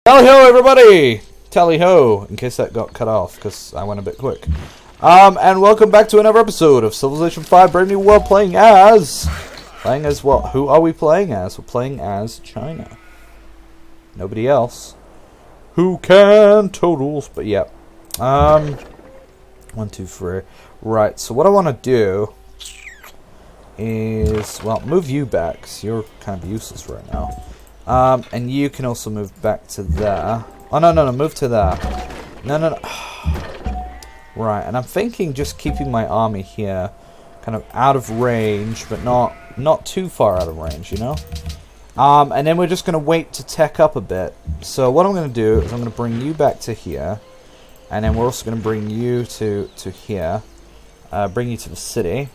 Tally ho, everybody! Tally ho, in case that got cut off, because I went a bit quick. And welcome back to another episode of Civilization 5 Brave New World, playing as what? Who are we playing as? We're playing as China. Nobody else. Who can totals? But yeah. 1, 2, 3. Right, so what I want to do is, well, move you back, because you're kind of useless right now. And you can also move back to there. Oh, no, move to there. No. Right, and I'm thinking just keeping my army here, kind of out of range, but not too far out of range, you know? And then we're just going to wait to tech up a bit. So what I'm going to do is I'm going to bring you back to here, and then we're also going to bring you to here, bring you to the city.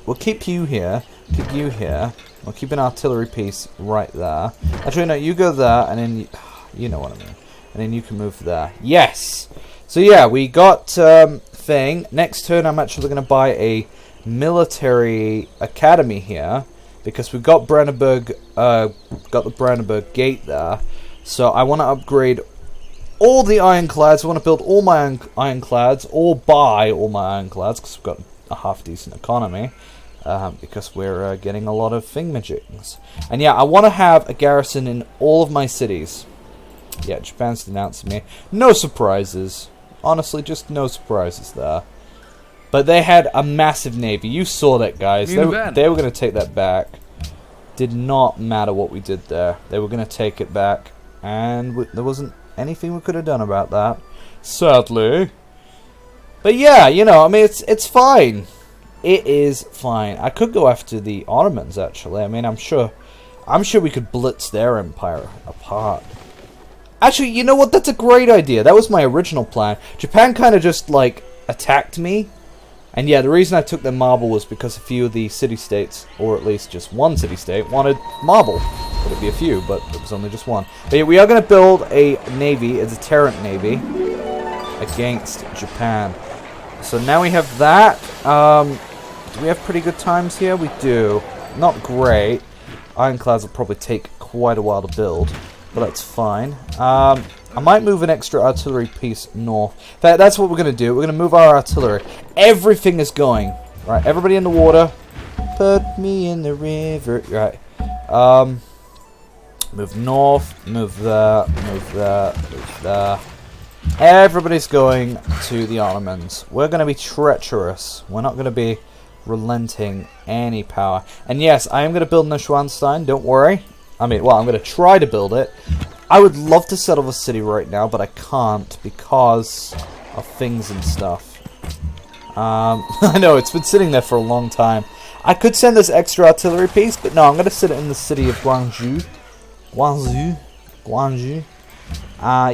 We'll keep you here, keep you here. We'll keep an artillery piece right there. Actually, no, you go there, and then you know what I mean. And then you can move there. Yes! So yeah, we got thing. Next turn, I'm actually going to buy a military academy here, because we've got Brandenburg, got the Brandenburg Gate there. So I want to upgrade all the ironclads. I want to build all my ironclads, or buy all my ironclads, because we've got a half-decent economy. Because we're getting a lot of thingamajigs. And yeah, I want to have a garrison in all of my cities. Yeah, Japan's denouncing me. No surprises. Honestly, just no surprises there. But they had a massive navy. You saw that, guys. They were going to take that back. Did not matter what we did there. They were going to take it back. And there wasn't anything we could have done about that. Sadly. But yeah, you know, I mean, it's fine. It is fine. I could go after the Ottomans, actually. I mean, I'm sure we could blitz their empire apart. Actually, you know what? That's a great idea. That was my original plan. Japan kind of just, like, attacked me. And yeah, the reason I took their marble was because a few of the city-states, or at least just one city-state, wanted marble. Could it be a few, but it was only just one. But yeah, we are going to build a navy, a deterrent navy, against Japan. So now we have that. Do we have pretty good times here? We do. Not great. Ironclads will probably take quite a while to build, but that's fine. I might move an extra artillery piece north. That's what we're going to do. We're going to move our artillery. Everything is going. Right, everybody in the water. Put me in the river. Right. Move north. Move there. Move there. Move there. Everybody's going to the Ottomans. We're going to be treacherous. We're not going to be relenting any power. And yes, I am going to build Neuschwanstein, don't worry. I mean, well, I'm going to try to build it. I would love to settle the city right now, but I can't because of things and stuff. I know, it's been sitting there for a long time. I could send this extra artillery piece, but no, I'm going to sit it in the city of Guangzhou. Guangzhou.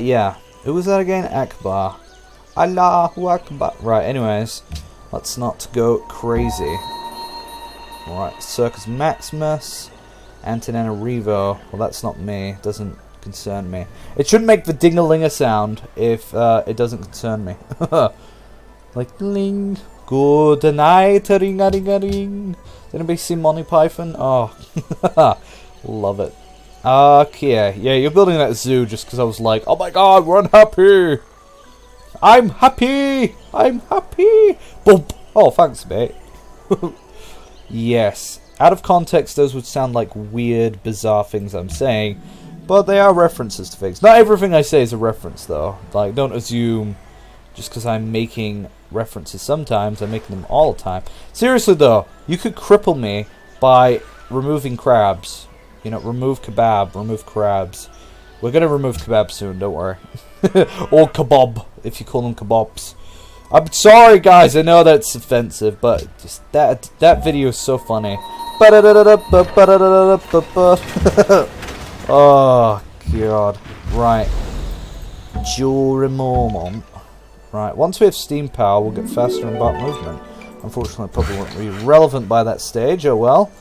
Yeah. Who was that again? Akbar. Allahu Akbar. Right, anyways. Let's not go crazy. Right, Circus Maximus. Antananarivo. Well, that's not me. Doesn't concern me. It shouldn't make the ding-a-ling-a sound if it doesn't concern me. Like, ling. Good night, ring-a-ring-a-ring. Did anybody see Monty Python? Oh, love it. Okay, yeah, you're building that zoo just because I was like, oh my god, we're unhappy! I'm happy! I'm happy! Boom! Oh, thanks, mate. Yes. Out of context, those would sound like weird, bizarre things I'm saying, but they are references to things. Not everything I say is a reference, though. Like, don't assume just because I'm making references sometimes, I'm making them all the time. Seriously, though, you could cripple me by removing crabs. You know, remove kebab, remove crabs. We're going to remove kebab soon, don't worry. Or kebab, if you call them kebabs. I'm sorry, guys, I know that's offensive, but just that video is so funny. Oh, God. Right. Jewelry moment. Right, once we have steam power, we'll get faster in bot movement. Unfortunately, probably won't be relevant by that stage, oh well.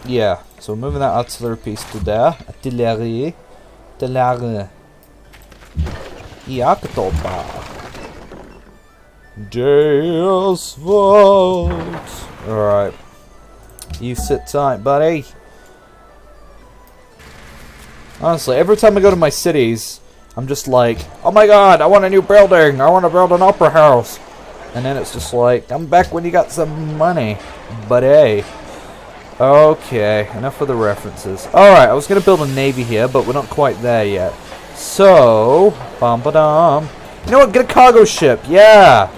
Yeah, so we're moving that artillery piece to there. Artillery. Deus Vult. Alright. You sit tight, buddy. Honestly, every time I go to my cities, I'm just like, oh my god, I want a new building. I want to build an opera house. And then it's just like, I'm back when you got some money. Buddy. Okay, enough of the references. Alright, I was going to build a navy here, but we're not quite there yet. So, bum-ba-dum. You know what, get a cargo ship, yeah!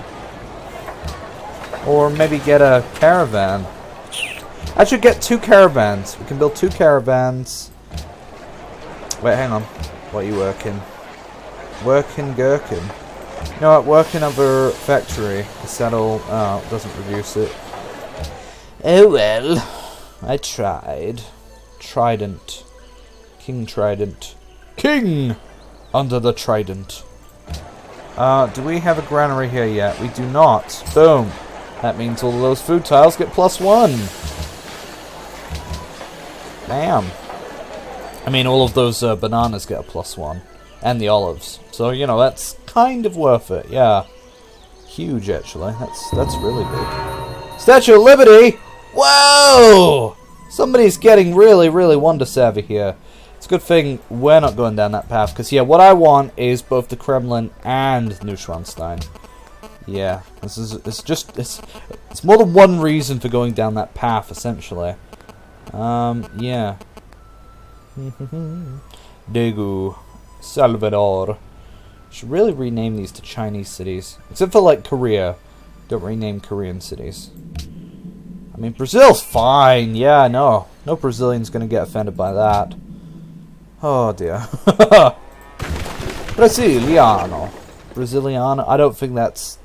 Or maybe get a caravan. I should get 2 caravans. We can build 2 caravans. Wait, hang on. What are you working? Working gherkin. You know what, work another factory. Because that'll, doesn't reduce it. Oh well. I tried. Trident. King Trident. King! Under the Trident. Do we have a granary here yet? We do not. Boom. That means all of those food tiles get +1. Bam. I mean, all of those bananas get a +1. And the olives. So, you know, that's kind of worth it. Yeah. Huge, actually. That's really big. Statue of Liberty! Whoa! Somebody's getting really, really wonder savvy here. It's a good thing we're not going down that path. Because, yeah, what I want is both the Kremlin and Neuschwanstein. Yeah. It's more than one reason for going down that path, essentially. Yeah. Daegu. Salvador. Should really rename these to Chinese cities. Except for, like, Korea. Don't rename Korean cities. I mean, Brazil's fine. Yeah, no. No Brazilian's gonna get offended by that. Oh, dear. Brasiliano. Brasiliano. I don't think that's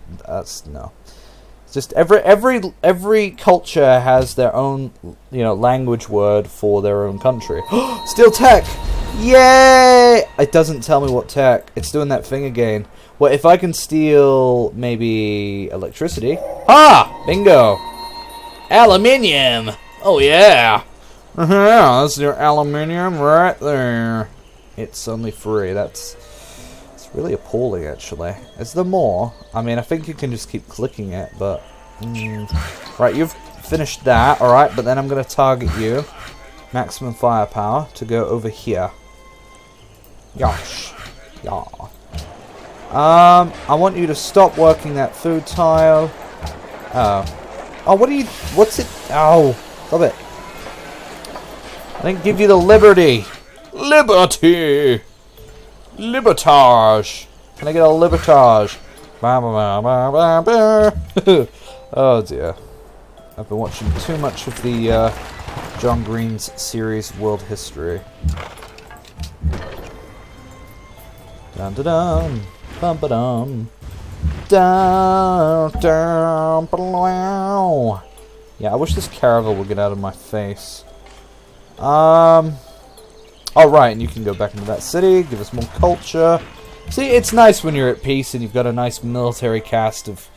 no. It's just every culture has their own, you know, language word for their own country. Steel tech! Yay! It doesn't tell me what tech. It's doing that thing again. Well, if I can steal maybe electricity. Ah! Bingo! Aluminium! Oh yeah! That's your aluminium right there. It's only free. It's really appalling, actually. Is there more? I mean, I think you can just keep clicking it, but... Right, you've finished that, alright, but then I'm going to target you. Maximum firepower to go over here. Yosh. Yeah. I want you to stop working that food tile. Oh. Oh, what's it? Oh, stop it. I didn't give you the liberty. Liberty. Libertage. Can I get a libertage? Oh dear. I've been watching too much of the John Green's series World History. Dun dun dun. Bum ba dum. Down, down, below. Yeah, I wish this caravel would get out of my face. Oh, right, and you can go back into that city, give us more culture. See, it's nice when you're at peace and you've got a nice military cast of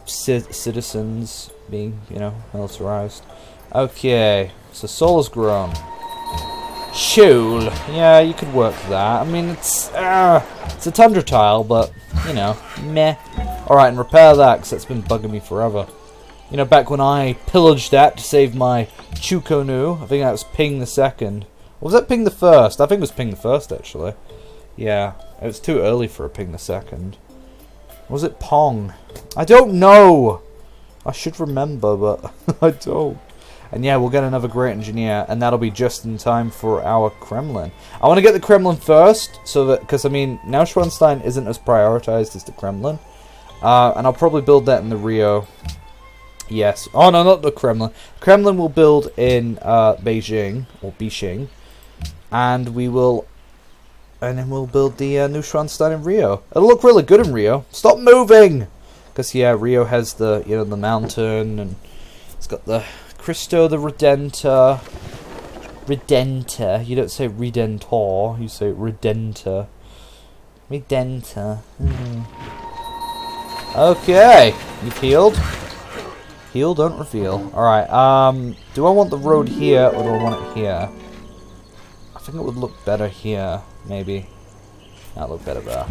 citizens being, you know, militarized. Okay, so Soul's grown. Shul. Yeah, you could work that. I mean, it's a tundra tile, but, you know, meh. Alright, and repair that, because that's been bugging me forever. You know, back when I pillaged that to save my Chukonu, I think that was Ping the Second. Or was that Ping the First? I think it was Ping the First, actually. Yeah, it was too early for a Ping the Second. Or was it Pong? I don't know! I should remember, but I don't. And yeah, we'll get another great engineer, and that'll be just in time for our Kremlin. I want to get the Kremlin first, so that, because I mean, Neuschwanstein isn't as prioritized as the Kremlin. And I'll probably build that in the Rio. Yes. Oh no, not the Kremlin. Kremlin will build in Beijing, or Bishing. And then we'll build the Neuschwanstein in Rio. It'll look really good in Rio. Stop moving! Because yeah, Rio has the, you know, the mountain, and it's got the Cristo the Redentor. Redentor. You don't say Redentor, you say Redentor. Redentor. Okay. You've healed. Heal, don't reveal. Alright, do I want the road here, or do I want it here? I think it would look better here, maybe. That'll look better there.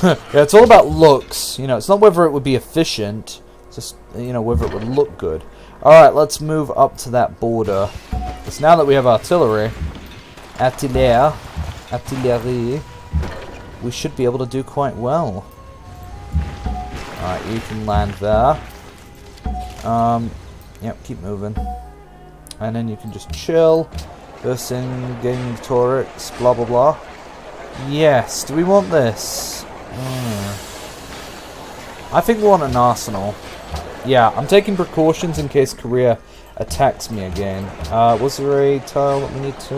Yeah, it's all about looks. You know, it's not whether it would be efficient. It's just, you know, whether it would look good. Alright, let's move up to that border. Because now that we have artillery, artillery, we should be able to do quite well. Alright, you can land there. Yep, keep moving. And then you can just chill. Bursting, gaining turrets, blah blah blah. Yes, do we want this? I think we want an arsenal. Yeah, I'm taking precautions in case Korea attacks me again. Was there a tile that we need to...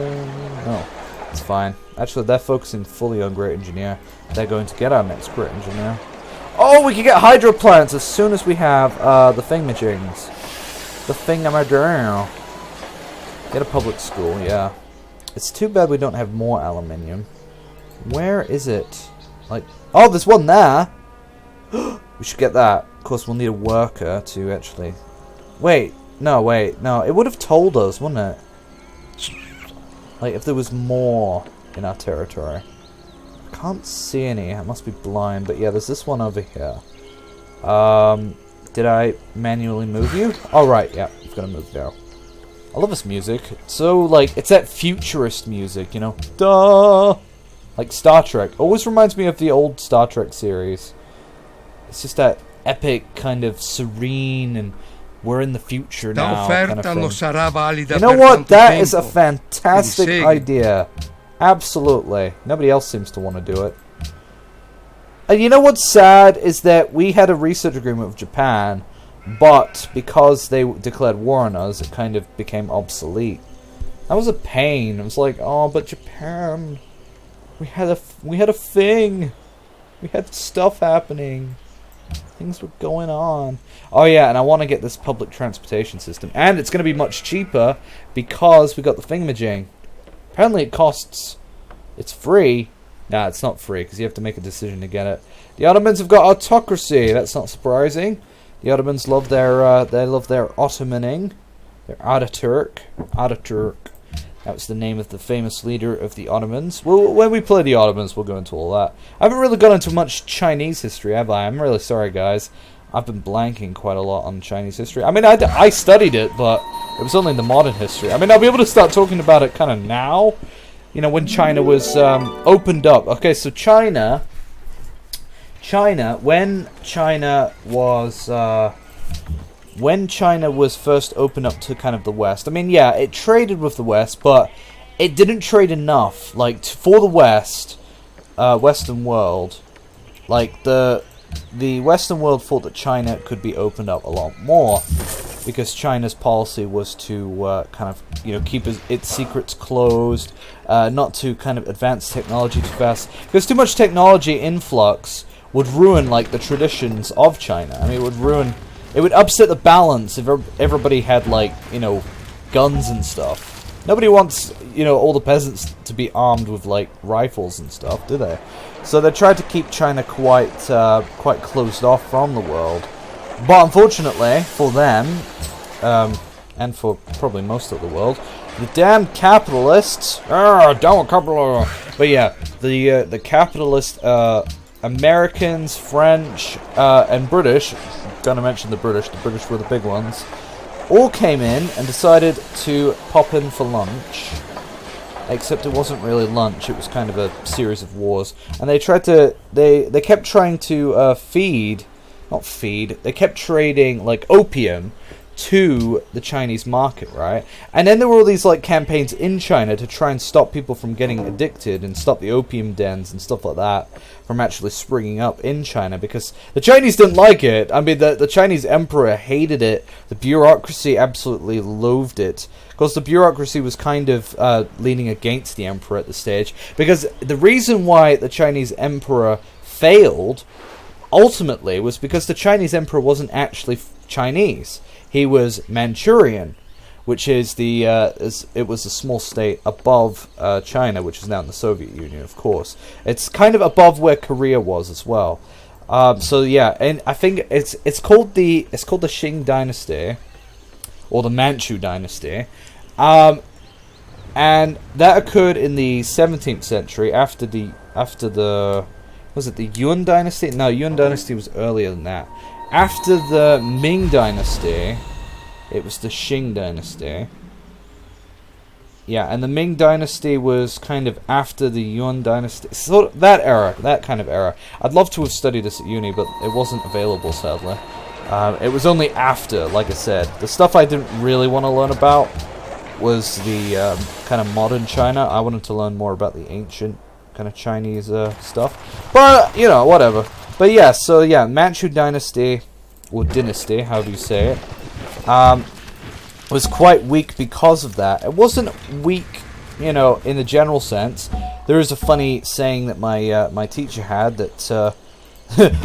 No, it's fine. Actually, they're focusing fully on Great Engineer. They're going to get our next Great Engineer. Oh, we can get hydro plants as soon as we have the thingamajings. The thingamajig. Get a public school, yeah. It's too bad we don't have more aluminium. Where is it? Like, oh, there's one there. We should get that. Of course, we'll need a worker to actually... Wait, no. It would have told us, wouldn't it? Like, if there was more in our territory. I can't see any. I must be blind. But yeah, there's this one over here. Did I manually move you? Oh, right, yeah. It's gonna move now. I love this music. So, like, it's that futurist music, you know? Duh! Like Star Trek. Always reminds me of the old Star Trek series. It's just that epic, kind of serene, and we're in the future now kind of thing. You know what? That is a fantastic idea. Absolutely. Nobody else seems to want to do it. And you know what's sad is that we had a research agreement with Japan, but because they declared war on us, it kind of became obsolete. That was a pain. It was like, oh, but Japan, we had a thing. We had stuff happening. Things were going on. Oh yeah, and I want to get this public transportation system, and it's going to be much cheaper because we got the thingamajig. Apparently, it costs. It's free. Nah, it's not free because you have to make a decision to get it. The Ottomans have got autocracy. That's not surprising. The Ottomans love their Ottomaning. They're Ataturk. Ataturk. That was the name of the famous leader of the Ottomans. Well, when we play the Ottomans, we'll go into all that. I haven't really gone into much Chinese history, have I? I'm really sorry, guys. I've been blanking quite a lot on Chinese history. I mean, I studied it, but it was only in the modern history. I mean, I'll be able to start talking about it kind of now. You know, when China was opened up. Okay, so China, when China was first opened up to kind of the West, I mean, yeah, it traded with the West, but it didn't trade enough. Like, for the West, Western world, like, the Western world thought that China could be opened up a lot more, because China's policy was to kind of, you know, keep its secrets closed, not to kind of advance technology too fast, because too much technology influx would ruin, like, the traditions of China. I mean, it would upset the balance if everybody had, like, you know, guns and stuff. Nobody wants, you know, all the peasants to be armed with, like, rifles and stuff, do they? So they tried to keep China quite closed off from the world. But unfortunately for them, and for probably most of the world, the damn capitalists, damn capital. But yeah, the capitalist Americans, French, and British. Gonna mention the British. The British were the big ones. All came in and decided to pop in for lunch. Except it wasn't really lunch. It was kind of a series of wars. And they tried to. They kept trying to They kept trading like opium to the Chinese market, right? And then there were all these like campaigns in China to try and stop people from getting addicted and stop the opium dens and stuff like that from actually springing up in China, because the Chinese didn't like it. I mean, the Chinese emperor hated it. The bureaucracy absolutely loathed it. Because the bureaucracy was kind of leaning against the emperor at the stage. Because the reason why the Chinese emperor failed ultimately was because the Chinese emperor wasn't actually Chinese. He was Manchurian, which is it was a small state above China, which is now in the Soviet Union, of course. It's kind of above where Korea was as well. So yeah, and I think it's called the Qing dynasty, or the Manchu dynasty, and that occurred in the 17th century after the Was it the Yuan dynasty? No, Yuan dynasty was earlier than that. After the Ming dynasty, it was the Qing dynasty. Yeah, and the Ming dynasty was kind of after the Yuan dynasty. Sort of that era, that kind of era. I'd love to have studied this at uni, but it wasn't available, sadly. It was only after, like I said. The stuff I didn't really want to learn about was the kind of modern China. I wanted to learn more about the ancient kind of Chinese stuff. But, you know, whatever. But yeah, so yeah, Manchu dynasty, or dynasty, however you say it, was quite weak because of that. It wasn't weak, you know, in the general sense. There is a funny saying that my teacher had that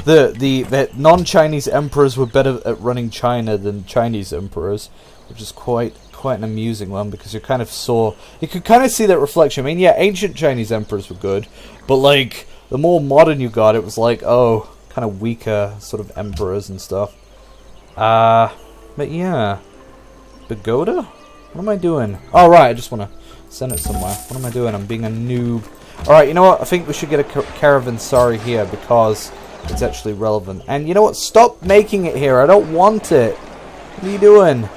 that non-Chinese emperors were better at running China than Chinese emperors, which is quite an amusing one, because you kind of see that reflection. I mean, yeah, ancient Chinese emperors were good, but like the more modern you got, it was like, oh, kind of weaker sort of emperors and stuff. But yeah. Pagoda? What am I doing? Oh, right, I just want to send it somewhere. What am I doing? I'm being a noob. Alright, you know what? I think we should get a caravanserai here because it's actually relevant. And you know what? Stop making it here. I don't want it. What are you doing?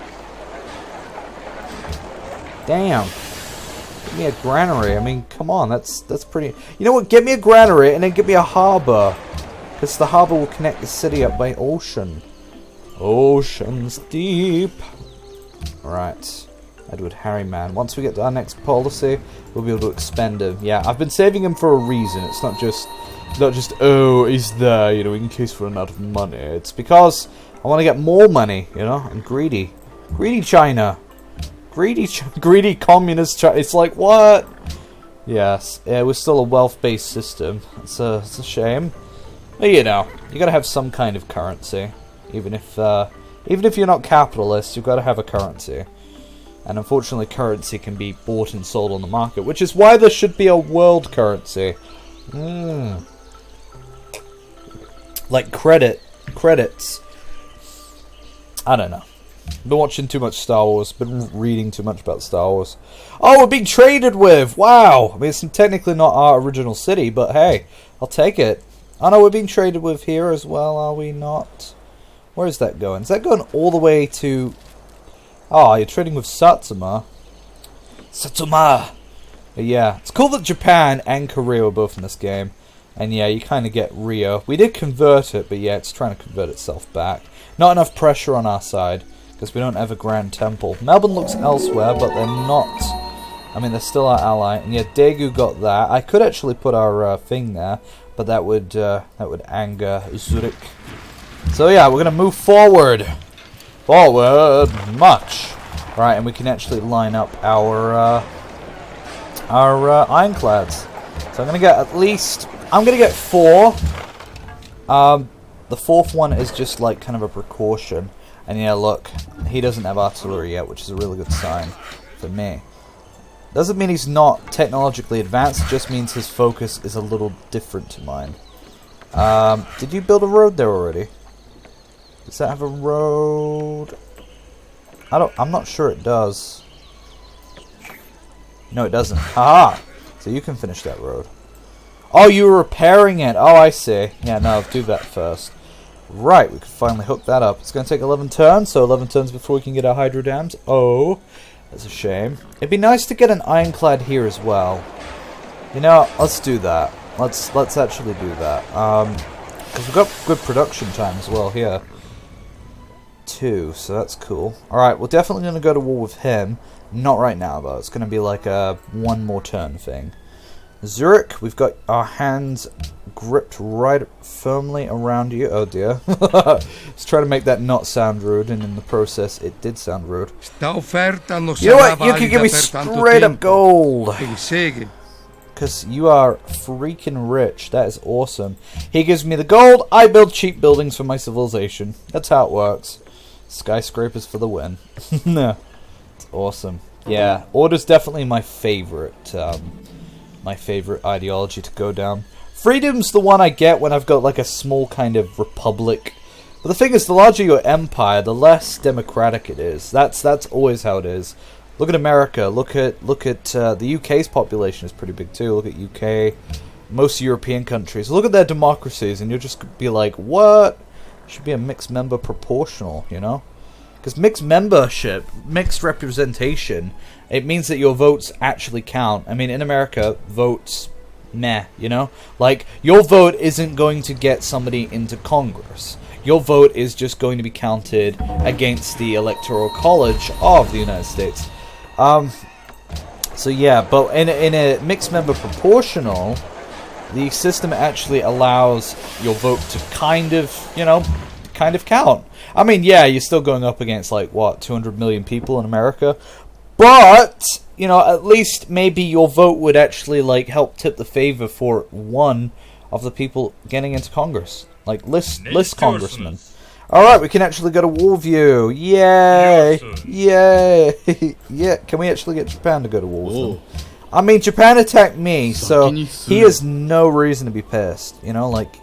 Damn. Give me a granary. I mean, come on. That's pretty... You know what? Get me a granary and then get me a harbour. Because the harbour will connect the city up by ocean. Oceans deep. Alright, Edward Harryman. Once we get to our next policy, we'll be able to expend him. Yeah, I've been saving him for a reason. It's not just, oh, he's there, you know, in case we run out of money. It's because I want to get more money, you know. I'm greedy. Greedy China. Greedy communist China. It's like, what? Yes, yeah, we're still a wealth-based system. It's a shame. But, you know, you gotta have some kind of currency. Even if you're not capitalist, you've got to have a currency. And unfortunately, currency can be bought and sold on the market, which is why there should be a world currency. Like credits. I don't know. Been watching too much Star Wars. Been reading too much about Star Wars. Oh, we're being traded with! Wow! I mean, it's technically not our original city, but hey, I'll take it. Oh no, we're being traded with here as well, are we not? Where is that going? Is that going all the way to... Oh, you're trading with Satsuma. Satsuma! But yeah, it's cool that Japan and Korea were both in this game. And yeah, you kind of get Rio. We did convert it, but yeah, it's trying to convert itself back. Not enough pressure on our side, because we don't have a Grand Temple. Melbourne looks elsewhere, but they're not... I mean, they're still our ally. And yeah, Daegu got that. I could actually put our thing there, but that would anger Zurich. So yeah, we're going to move forward. Forward much. Right, and we can actually line up our ironclads. So I'm going to get at least... I'm going to get 4. The 4th one is just like kind of a precaution. And yeah, look, he doesn't have artillery yet, which is a really good sign for me. Doesn't mean he's not technologically advanced, it just means his focus is a little different to mine. Did you build a road there already? Does that have a road? I'm not sure it does. No, it doesn't. Haha! So you can finish that road. Oh, you were repairing it! Oh, I see. Yeah, no, do that first. Right, we can finally hook that up. It's going to take 11 turns, so 11 turns before we can get our hydro dams. Oh, that's a shame. It'd be nice to get an ironclad here as well. You know, let's do that. Let's actually do that. Because we've got good production time as well here. 2, so that's cool. Alright, we're definitely going to go to war with him. Not right now, though. It's going to be like a one more turn thing. Zurich, we've got our hands gripped right firmly around you. Oh dear. Let's try to make that not sound rude, and in the process, it did sound rude. You know what? You can give me straight up gold. Because you are freaking rich. That is awesome. He gives me the gold. I build cheap buildings for my civilization. That's how it works. Skyscrapers for the win. It's awesome. Yeah, order's definitely my favorite ideology to go down. Freedom's the one I get when I've got like a small kind of republic. But the thing is, the larger your empire, the less democratic it is. That's always how it is. Look at America. Look at the UK's population is pretty big too. Look at UK, most European countries. Look at their democracies, and you'll just be like, what? Should be a mixed member proportional, you know? Because mixed membership, mixed representation, it means that your votes actually count. I mean, in America, votes, meh, you know? Like, your vote isn't going to get somebody into Congress. Your vote is just going to be counted against the Electoral College of the United States. So yeah, but in a mixed member proportional, the system actually allows your vote to kind of count. I mean, yeah, you're still going up against, like, what, 200 million people in America? But, you know, at least maybe your vote would actually, like, help tip the favor for one of the people getting into Congress. Like, list congressmen. Alright, we can actually go to war view. Yay! Yay! Yeah, can we actually get Japan to go to war with them? I mean, Japan attacked me, so he has no reason to be pissed. You know, like...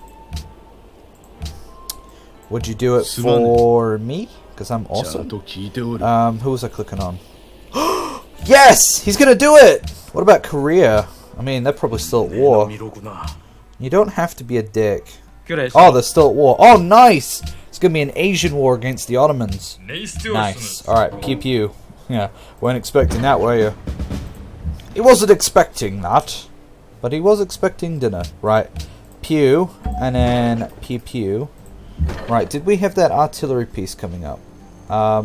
Would you do it for me? Because I'm awesome. Who was I clicking on? Yes! He's gonna do it! What about Korea? I mean, they're probably still at war. You don't have to be a dick. Oh, they're still at war. Oh, nice! It's gonna be an Asian war against the Ottomans. Nice. Alright, pew pew. Yeah, weren't expecting that, were you? He wasn't expecting that. But he was expecting dinner. Right. Pew. And then pew pew. Right, did we have that artillery piece coming up?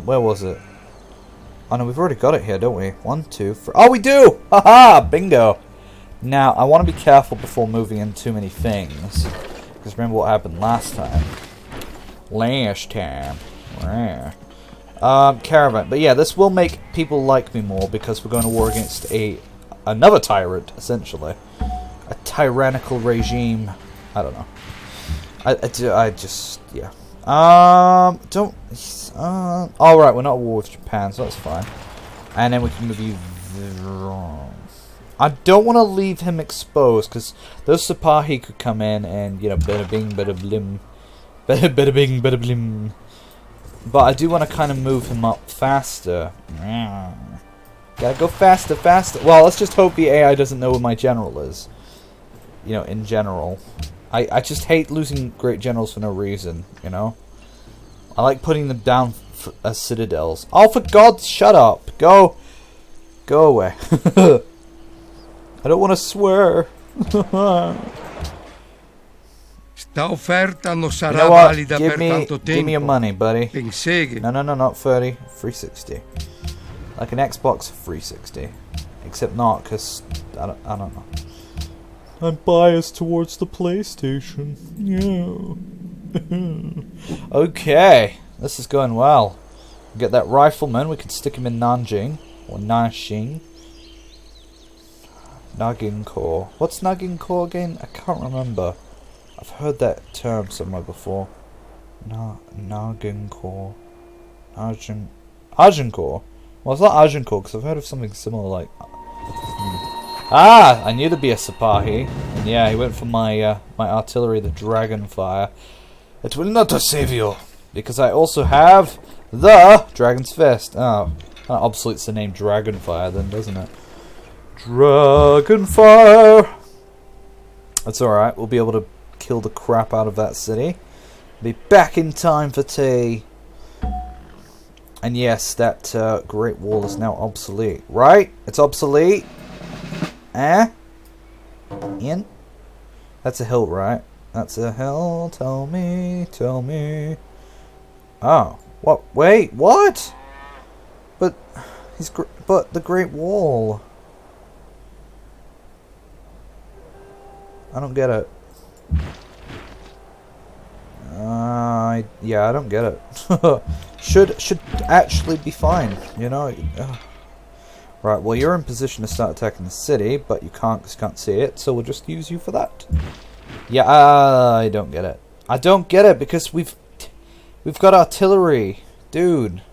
Where was it? Oh no, we've already got it here, don't we? 1, 2, 3. Oh, we do! Haha! Bingo! Now, I want to be careful before moving in too many things. Because remember what happened last time. Caravan. But yeah, this will make people like me more because we're going to war against another tyrant, essentially. A tyrannical regime. I don't know. I just, yeah. Alright, we're not at war with Japan, so that's fine. And then we can move you wrong. I don't want to leave him exposed, because those Sipahi could come in and, you know, bada bing, bada blim. Bada bing, bada blim. But I do want to kind of move him up faster. Gotta go faster, faster. Well, let's just hope the AI doesn't know where my general is. You know, in general. I just hate losing great generals for no reason, you know? I like putting them down as citadels. Oh, for God, shut up. Go away. I don't want to swear. Sta offerta non sarà You know what? valida per tanto tempo. Give me your money, buddy. Penseghe. No, not 30. 360. Like an Xbox 360. Except not, because I don't know. I'm biased towards the PlayStation. Yeah. Okay. This is going well. We get that rifleman. We can stick him in Nanjing. Or Nanjing. Nagincore. What's Nagincore again? I can't remember. I've heard that term somewhere before. Nagincore. Agincourt. Well, it's not Agincourt because I've heard of something similar like... Ah! I knew there'd be a Sipahi. And yeah, he went for my my artillery, the Dragonfire. It will not save you. Because I also have the Dragon's Fist. Oh, that obsoletes the name Dragonfire then, doesn't it? Dragonfire! That's alright, we'll be able to kill the crap out of that city. Be back in time for tea. And yes, that Great Wall is now obsolete. Right? It's obsolete? Eh? Ian? That's a hill, right? That's a hill. Tell me. Oh. What? Wait, what? But the Great Wall. I don't get it. Yeah, I don't get it. should actually be fine, you know. Right, well, you're in position to start attacking the city, but you can't because you can't see it, so we'll just use you for that. Yeah, I don't get it. I don't get it because we've got artillery, dude.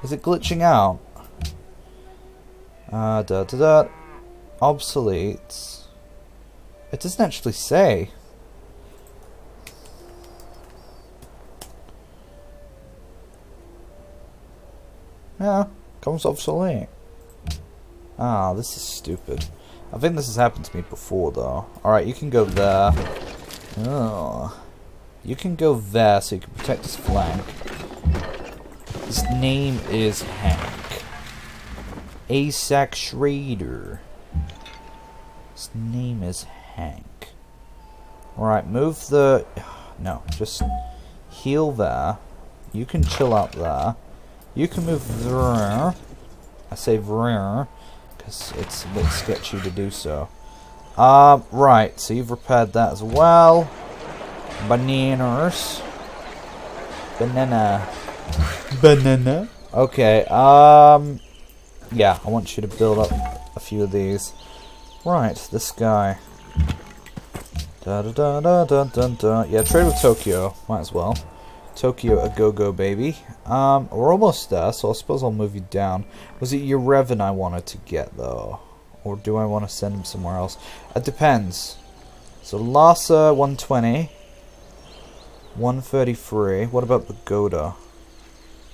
Is it glitching out? Obsolete. It doesn't actually say. Yeah, comes obsolete. Ah, this is stupid. I think this has happened to me before, though. Alright, you can go there. Oh. You can go there so you can protect his flank. His name is Hank. Asac Schrader. His name is Hank. Alright, move the... No, just heal there. You can chill out there. You can move there. I say there because it's a bit sketchy to do so. Right, so you've repaired that as well. Bananas. Banana. Banana. Okay, yeah, I want you to build up a few of these. Right, this guy. Da da da da da da da. Yeah, trade with Tokyo. Might as well. Tokyo a go-go, baby. We're almost there, so I suppose I'll move you down. Was it Yerevan I wanted to get, though? Or do I want to send him somewhere else? It depends. So Lhasa, 120. 133. What about Pagoda?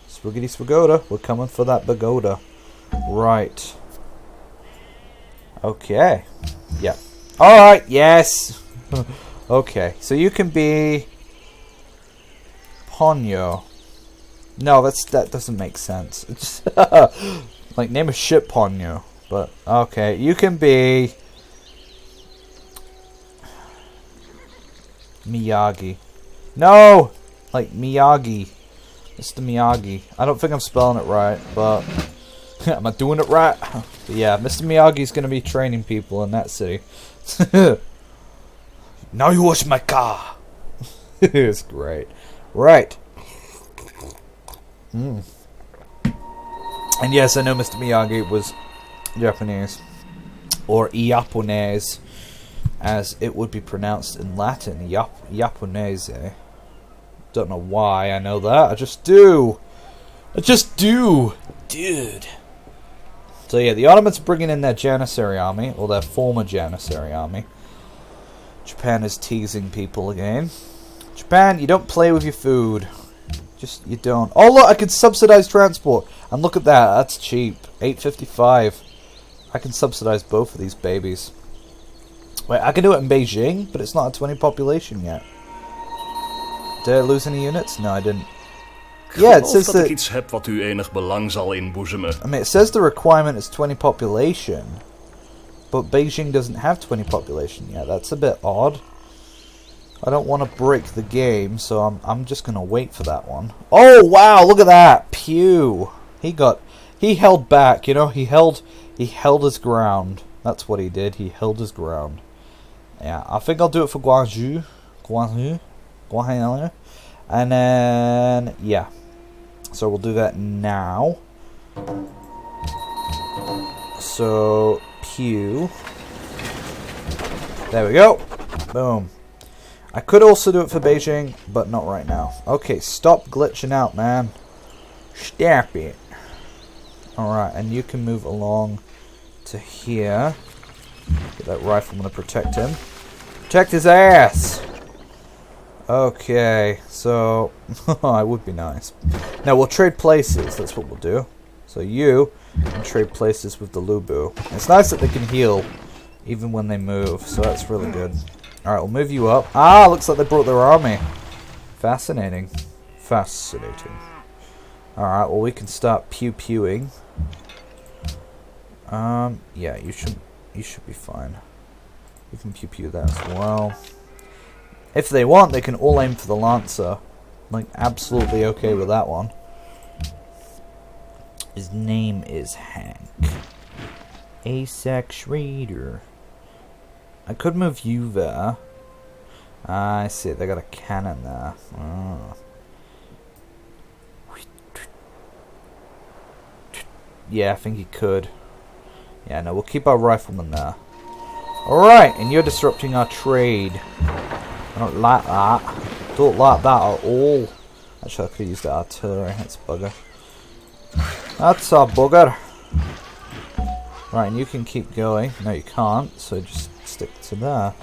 Swiggity Swagoda. We're coming for that Pagoda. Right. Okay. Yeah. Alright, yes! Okay, so you can be... Ponyo. No, that doesn't make sense. It's like, name a ship Ponyo. But, okay, you can be... Miyagi. No! Like, Miyagi. Mr. Miyagi. I don't think I'm spelling it right, but... Am I doing it right? But yeah, Mr. Miyagi's gonna be training people in that city. Now you wash my car! It's great. Right. And yes, I know Mr. Miyagi was Japanese. Or Iaponese, as it would be pronounced in Latin. Japonese. Don't know why I know that. I just do. I just do. Dude. So yeah, the Ottomans are bringing in their Janissary army, or their former Janissary army. Japan is teasing people again. Japan, you don't play with your food. Just, you don't. Oh look, I can subsidize transport. And look at that, that's cheap. $8.55. I can subsidize both of these babies. Wait, I can do it in Beijing, but it's not a 20 population yet. Did I lose any units? No, I didn't. Yeah, it says that... iets heb wat u enig belang zal inboezemen. I mean, it says the requirement is 20 population. But Beijing doesn't have 20 population yet. That's a bit odd. I don't want to break the game, so I'm just gonna wait for that one. Oh wow, look at that! Pew! He held back, you know, he held his ground. That's what he did, he held his ground. Yeah, I think I'll do it for Guangzhou. Guangzhou. And then yeah. So we'll do that now. So Pew. There we go. Boom. I could also do it for Beijing, but not right now. Okay, stop glitching out, man. Stop it. Alright, and you can move along to here. Get that rifleman to protect him. Protect his ass! Okay, so... it would be nice. Now, we'll trade places. That's what we'll do. So you can trade places with the Lubu. It's nice that they can heal even when they move, so that's really good. Alright, we'll move you up. Ah, looks like they brought their army. Fascinating. Fascinating. Alright, well we can start pew-pewing. Yeah, you should be fine. You can pew-pew that as well. If they want, they can all aim for the Lancer. Like, absolutely okay with that one. His name is Hank. Asac Schrader. I could move you there. I see, they got a cannon there. Oh. Yeah, I think he could. Yeah, no, we'll keep our rifleman there. Alright, and you're disrupting our trade. I don't like that. Don't like that at all. Actually, I could use the artillery. That's a bugger. That's a bugger. Right, and you can keep going. No, you can't, so just stick to there.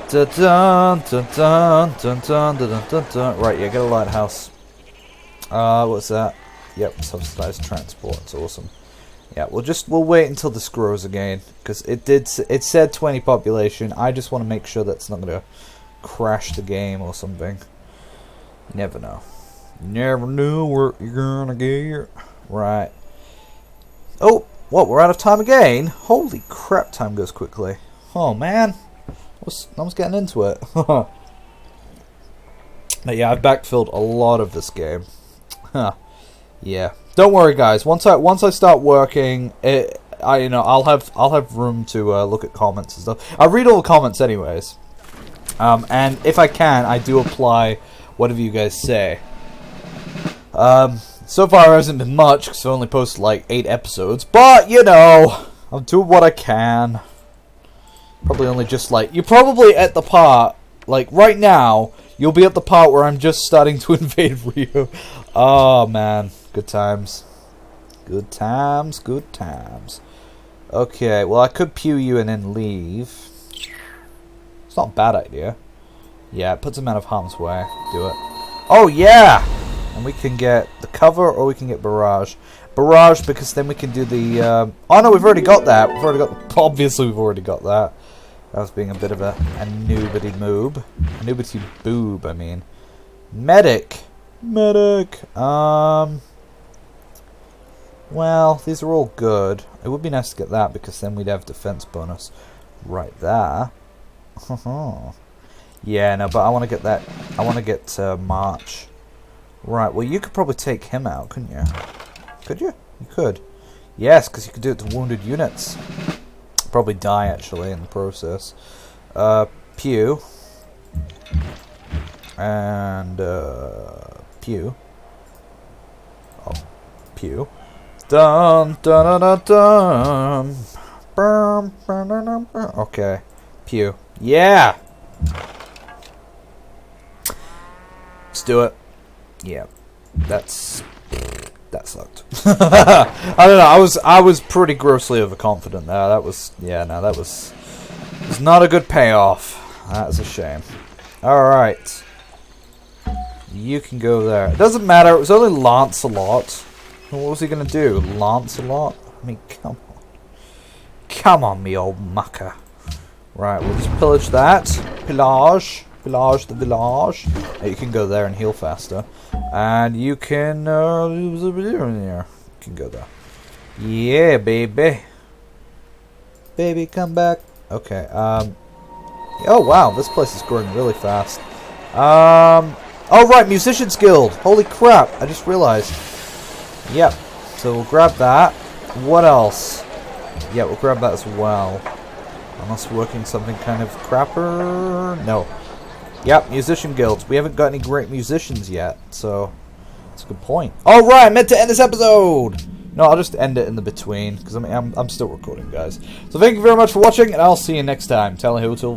Dun dun dun dun dun dun dun dun dun. Right, yeah, get a lighthouse. What's that? Yep, subsidized transport. It's awesome. Yeah, we'll wait until this grows again, because it said 20 population. I just want to make sure that's not gonna crash the game or something. You never know. You never know what you're gonna get. Right. Oh, what? We're out of time again? Holy crap! Time goes quickly. Oh man, I was getting into it. But yeah, I've backfilled a lot of this game. Huh. Yeah. Don't worry, guys. Once I start working, I'll have room to look at comments and stuff. I read all the comments anyways, and if I can, I do apply whatever you guys say. So far, there hasn't been much because I only posted like 8 episodes, but you know, I'm doing what I can. Probably only just like you're probably at the part like right now. You'll be at the part where I'm just starting to invade Rio. Oh man. Good times. Good times, good times. Okay, well I could pew you and then leave. It's not a bad idea. Yeah, it puts him out of harm's way. Do it. Oh yeah! And we can get the cover or we can get barrage. Barrage because then we can do the... oh no, we've already got that. Obviously we've already got that. That was being a bit of a noobity moob. A noobity boob, I mean. Medic! Medic! Well, these are all good. It would be nice to get that because then we'd have defense bonus right there. Yeah, no, but I want to get that. I want to get March. Right, well, you could probably take him out, couldn't you? Could you? You could. Yes, because you could do it to wounded units. Probably die, actually, in the process. Pew. And, Pew. Oh, Pew. Dun dun dun dun dun. Okay, pew. Yeah. Let's do it. Yeah, that sucked. I don't know. I was pretty grossly overconfident there. That was that was not a good payoff. That's a shame. All right, you can go there. It doesn't matter. It was only Lancelot. What was he going to do? Lancelot? I mean, come on. Come on, me old mucker. Right, we'll just pillage that. Pillage. Pillage the village. You can go there and heal faster. And you can... you can go there. Yeah, baby. Baby, come back. Okay, oh, wow. This place is growing really fast. Oh, right. Musician's Guild. Holy crap. I just realized. Yep, so we'll grab that. What else? Yeah, we'll grab that as well. Unless we're working something kind of crapper. No. Yep, musician guilds. We haven't got any great musicians yet, so that's a good point. Oh right, I meant to end this episode. No, I'll just end it in the between because I'm still recording, guys. So thank you very much for watching, and I'll see you next time. Tell who till